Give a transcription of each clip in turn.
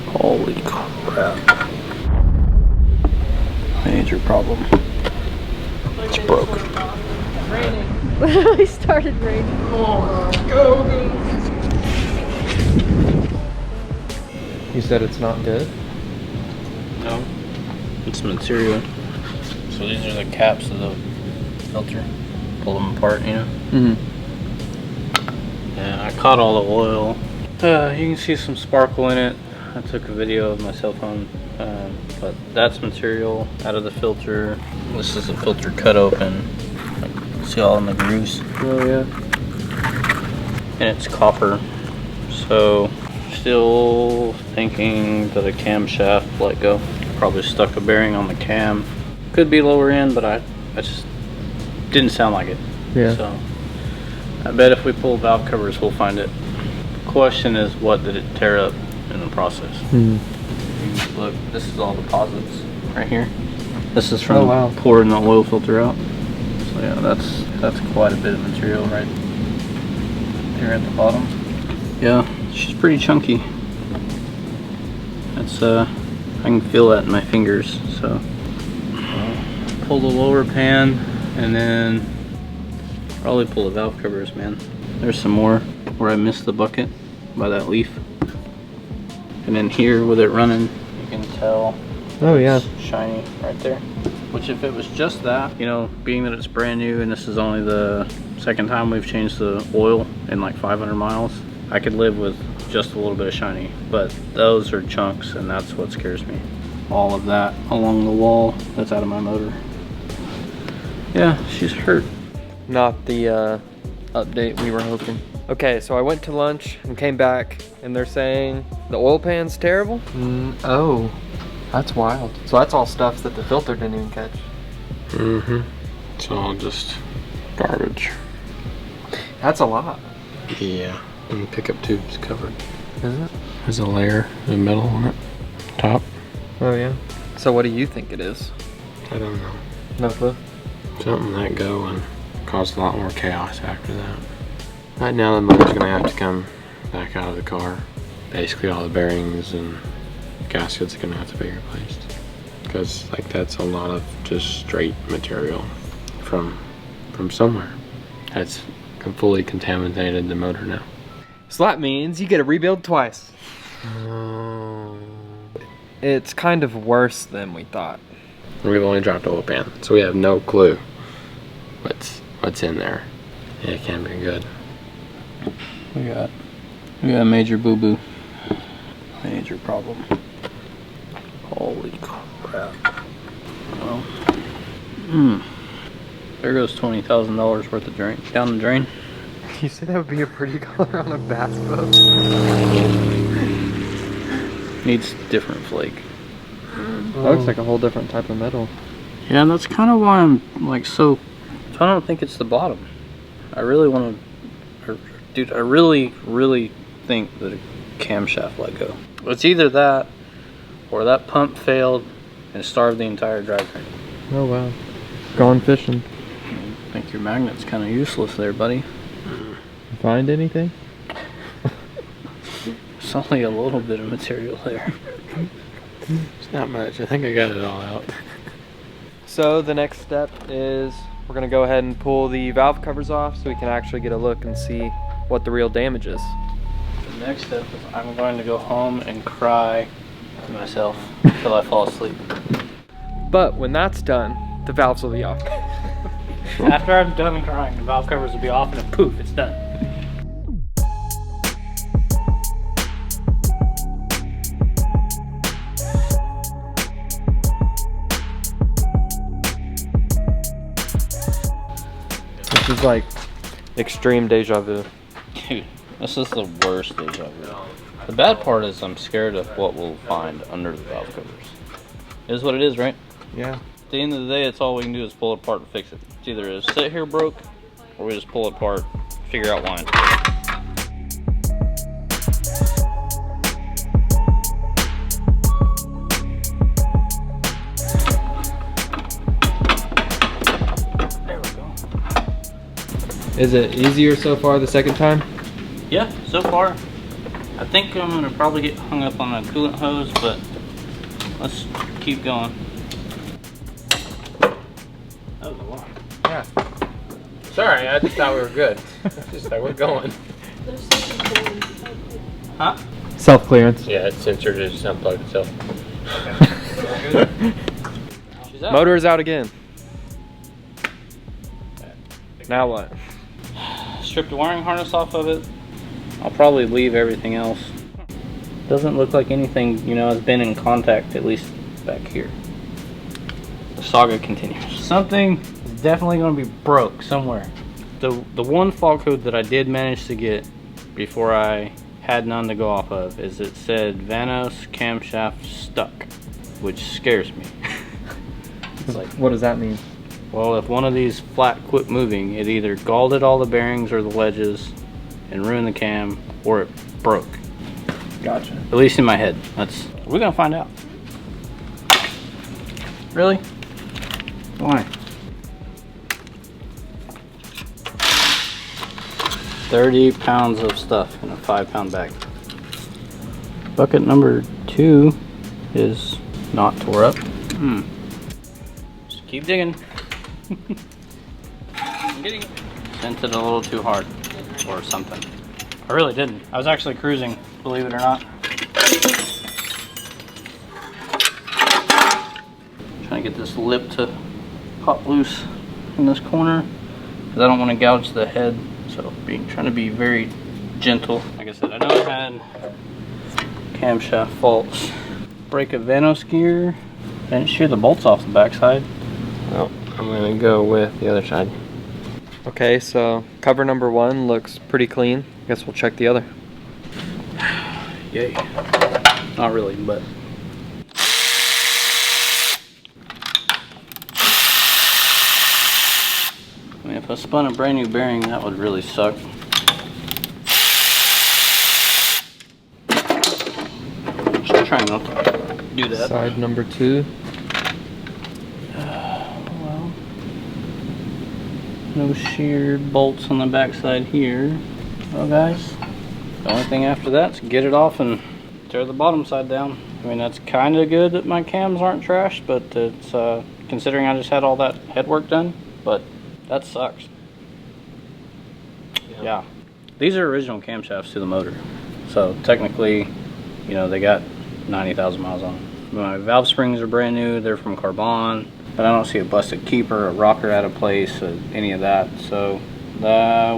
Holy crap. Major problem. It's broke. It's raining. Literally started raining. Oh, go. You said it's not good? No. It's material. So these are the caps of the filter. Pull them apart, you know? Yeah, I caught all the oil. You can see some sparkle in it. I took a video of my cell phone. But that's material out of the filter. This is a filter cut open. See all in the grooves? Oh yeah. And it's copper. So still thinking that a camshaft let go. Probably stuck a bearing on the cam. Could be lower end, but I just didn't sound like it. Yeah. So I bet if we pull valve covers, we'll find it. Question is, what did it tear up in the process? Look, this is all deposits right here. This is from pouring the oil filter out. So yeah, that's quite a bit of material right there at the bottom. Yeah, she's pretty chunky. That's I can feel that in my fingers. So pull the lower pan and then probably pull the valve covers, man. There's some more where I missed the bucket by that leaf. And then here with it running, you can tell. Oh yeah. It's shiny right there. Which if it was just that, you know, being that it's brand new and this is only the second time we've changed the oil in like 500 miles, I could live with just a little bit of shiny. But those are chunks and that's what scares me. All of that along the wall, that's out of my motor. Yeah, she's hurt. Not the update we were hoping. Okay, so I went to lunch and came back and they're saying the oil pan's terrible? Oh, that's wild. So that's all stuff that the filter didn't even catch. It's all just garbage. That's a lot. Yeah, and the pickup tube's covered. Is it? There's a layer of metal on it, top. Oh yeah. So what do you think it is? I don't know. No clue. Something let go and caused a lot more chaos after that. Right now the motor's gonna have to come back out of the car. Basically all the bearings and gaskets are gonna have to be replaced. Because like that's a lot of just straight material from somewhere. That's fully contaminated the motor now. So that means you get a rebuild twice. It's kind of worse than we thought. We've only dropped oil pan, so we have no clue what's in there. Yeah, it can't be good. We got a major boo-boo. Major problem. Holy crap. Well, there goes $20,000 worth of drain down the drain. You said that would be a pretty color on a bass boat. Needs different flake. That looks like a whole different type of metal. Yeah, that's kind of why I'm like so. I don't think it's the bottom. I really want to, dude. I really think that a camshaft let go. It's either that, or that pump failed and starved the entire drivetrain. Oh wow, gone fishing. I think your magnet's kind of useless there, buddy. Find anything? It's only a little bit of material there. It's not much. I think I got it all out. So the next step is we're gonna go ahead and pull the valve covers off so we can actually get a look and see what the real damage is. The next step is I'm going to go home and cry to myself until I fall asleep. But when that's done, the valves will be off. After I'm done crying, the valve covers will be off and then poof, it's done. This is like extreme deja vu. Dude, this is the worst deja vu. The bad part is I'm scared of what we'll find under the valve covers. It is what it is, right? Yeah. At the end of the day, it's all we can do is pull it apart and fix it. It's either a sit here broke, or we just pull it apart, figure out why. There we go. Is it easier so far the second time? Yeah, so far. I think I'm gonna probably get hung up on a coolant hose, but let's keep going. That was a lot. Yeah. Sorry, I just thought we were good. Just like we're going. Huh? Self-clearance. Yeah, it's censored, it just unplugged itself. She's out. Motor is out again. Now what? Strip the wiring harness off of it. I'll probably leave everything else. Doesn't look like anything, you know, has been in contact, at least back here. The saga continues. Something is definitely going to be broke somewhere. The one fault code that I did manage to get before I had none to go off of is it said Vanos camshaft stuck, which scares me. It's like, What does that mean? well, if one of these flat quit moving, it either galled all the bearings or the ledges and ruined the cam, or it broke. Gotcha. At least in my head. We're gonna find out. Really? Why? 30 pounds of stuff in a 5-pound bag. Bucket number 2 is not tore up. Just keep digging. I'm getting it. Sent it a little too hard or something. I really didn't. I was actually cruising, believe it or not. Trying to get this lip to pop loose in this corner because I don't want to gouge the head. So trying to be very gentle. Like I said, I know I had camshaft faults. Break a Vanos gear. I didn't shear the bolts off the backside. Well, I'm gonna go with the other side. Okay, so cover number 1 looks pretty clean. Guess we'll check the other. Yay. Not really, but. I mean, if I spun a brand new bearing, that would really suck. Just trying not to do that. Side number 2. Well, no sheared bolts on the backside here. Well, guys, the only thing after that is get it off and tear the bottom side down. I mean, that's kind of good that my cams aren't trashed, but it's considering I just had all that head work done, but that sucks. Yeah. These are original camshafts to the motor, so technically, you know, they got 90,000 miles on them. My valve springs are brand new, they're from Carbon, but I don't see a busted keeper, a rocker out of place, any of that. So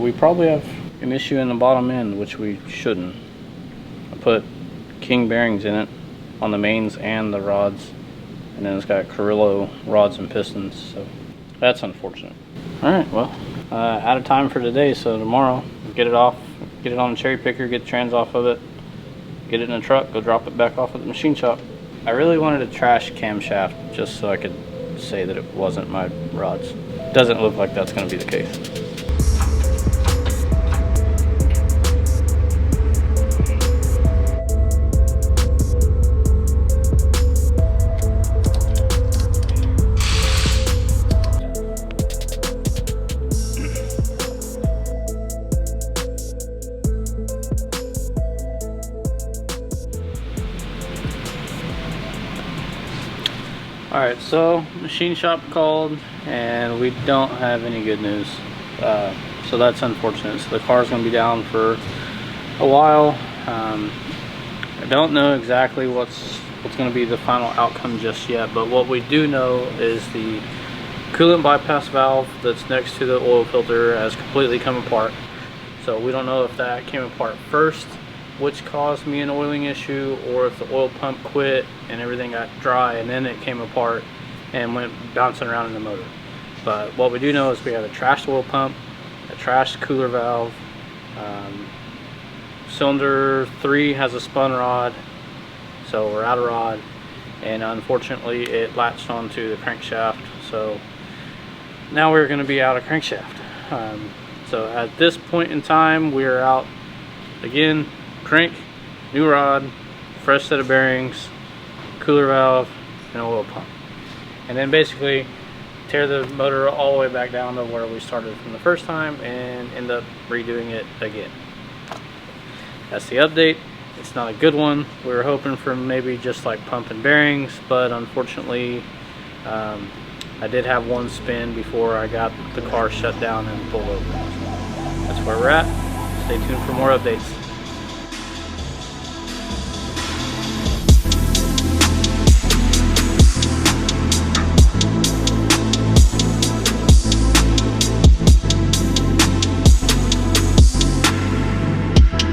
we probably have an issue in the bottom end, which we shouldn't. I put King bearings in it on the mains and the rods, and then it's got Carrillo rods and pistons, so that's unfortunate. Alright, well, out of time for today, so tomorrow, get it off, get it on a cherry picker, get the trans off of it, get it in a truck, go drop it back off at the machine shop. I really wanted a trash camshaft just so I could say that it wasn't my rods. Doesn't look like that's going to be the case. Alright, so machine shop called and we don't have any good news. So that's unfortunate. So the car's going to be down for a while. I don't know exactly what's going to be the final outcome just yet, but what we do know is the coolant bypass valve that's next to the oil filter has completely come apart. So we don't know if that came apart first, which caused me an oiling issue, or if the oil pump quit and everything got dry and then it came apart and went bouncing around in the motor. But what we do know is we have a trashed oil pump, a trashed cooler valve, cylinder 3 has a spun rod, so we're out of rod, and unfortunately it latched onto the crankshaft, so now we're going to be out of crankshaft. So at this point in time we're out again. Crank, new rod, fresh set of bearings, cooler valve, and oil pump. And then basically tear the motor all the way back down to where we started from the first time and end up redoing it again. That's the update. It's not a good one. We were hoping for maybe just like pump and bearings, but unfortunately I did have one spin before I got the car shut down and pulled over. That's where we're at. Stay tuned for more updates.